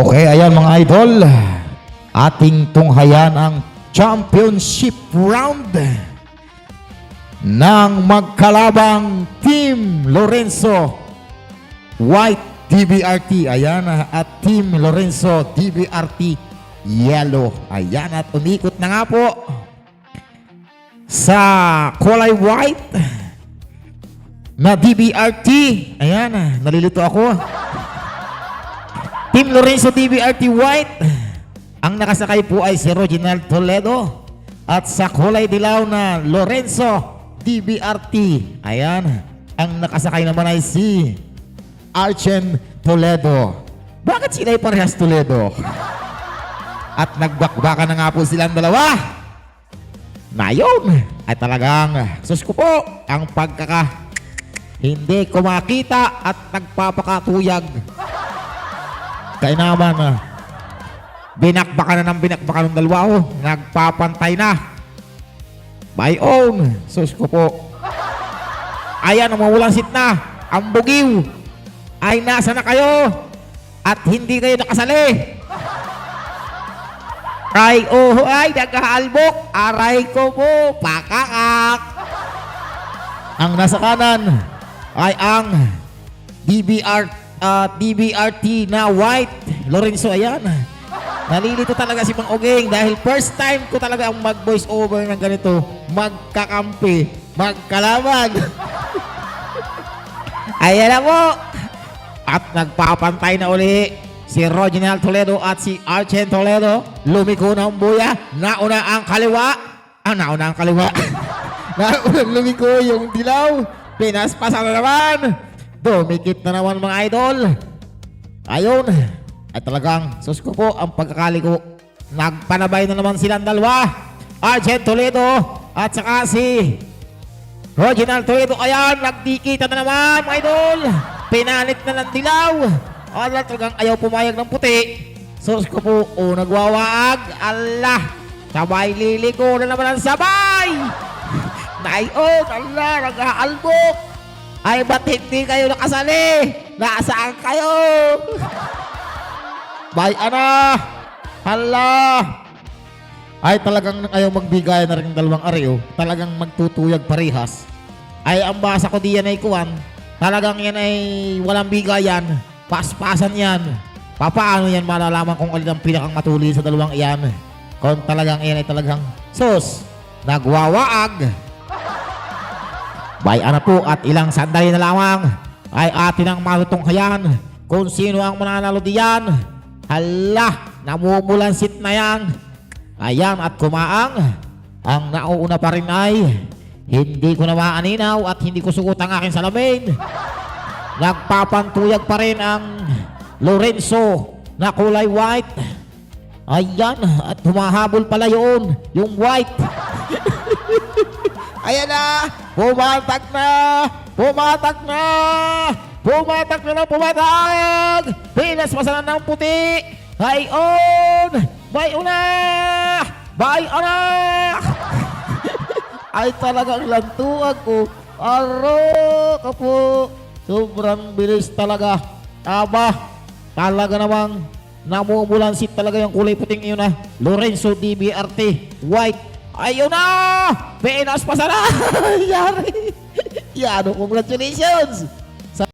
Okay, ayan mga idol. Ating tunghayan ang championship round ng magkalabang Team Lorenzo White DBRT. Ayan, at Team Lorenzo DBRT Yellow. Ayan, at umikot na nga po sa kulay white na DBRT. Ayan, nalilito ako. Team Lorenzo DBRT White. Ang nakasakay po ay si Reginald Toledo. At sa kulay dilaw na Lorenzo DBRT, ayan, ang nakasakay naman ay si Archen Toledo. Bakit sila ay parehas Toledo? At nagbakbakan na nga po silang dalawa. Na yun ay talagang, sus ko po, ang hindi ko makita at nagpapakatuyag. Kaya naman, binakbakan ng dalawa, oh. Nagpapantay na. My own. Sus ko po. Ayan, mawalang sit na. Ang bugiw ay nasa na kayo at hindi kayo nakasali. Ay, oh, ay, nagkahalbok. Aray ko po, pakakak. Ang nasa kanan ay ang DBRT na white Lorenzo. Ayan, nalilito talaga si Mang Ogeng dahil first time ko talaga ang mag-voice over ng ganito, magkakampi, magkalaban. Ayan na po. At nagpapantay na uli si Reginald Toledo at si Archen Toledo. Lumiko na ang buya. Nauna ang kaliwa. Nauna ang kaliwa. Naunang lumiko yung dilaw. Pinaspasan na naman. Dumikit na naman mga idol. Ayun. At talagang, sus ko po, ang pagkakali ko, nagpanabay na naman silang dalawa. Archen Toledo at saka si Reginald Toledo. Ayan, nagdikita na naman mga idol. Pinalit na ng dilaw. Ala, talagang ayaw pumayag ng puti. Sus ko po, nagwawaag. Allah, sabay liliko na naman ang sabay. Nayon, Allah, nag-aalbok. Ay, ba't hindi kayo nakasali? Nasaan kayo? Bay, ana. Hala. Ay, talagang ayaw magbigay na rin ng dalawang areo. Talagang magtutuyag parehas. Ay, ang basa ko diyan ay kuwan. Talagang yan ay walang bigayan. Paspasan yan. Paano yan malalaman kung alin ang pinakang matuli sa dalawang iyan? Kung talagang yan ay talagang sus, nagwawaag. Bay, ana po, at ilang sandali na lamang ay atin ang matutunghayan kung sino ang mananalo diyan. Hala, namumulansit na yan. Ayan, at kumaang. Ang nauuna pa rin ay hindi ko na maaninaw at hindi ko suot ang aking salamin. Nagpapantuyag pa rin ang Lorenzo na kulay white. Ayan, at humahabol pala yun, yung white. Ayan na, pumatag na, pumatag na, pumatag na ng pumatag. Pinaspasan ng puti. Ayon, bay una, bay una. Ay, talagang lantuag ko. Aro ka po. Sobrang bilis talaga. Aba, talaga namang namumulansit talaga yung kulay puting iyon na Lorenzo DBRT White. Ayun na! Pinas pa sana! Yari! Yan, congratulations!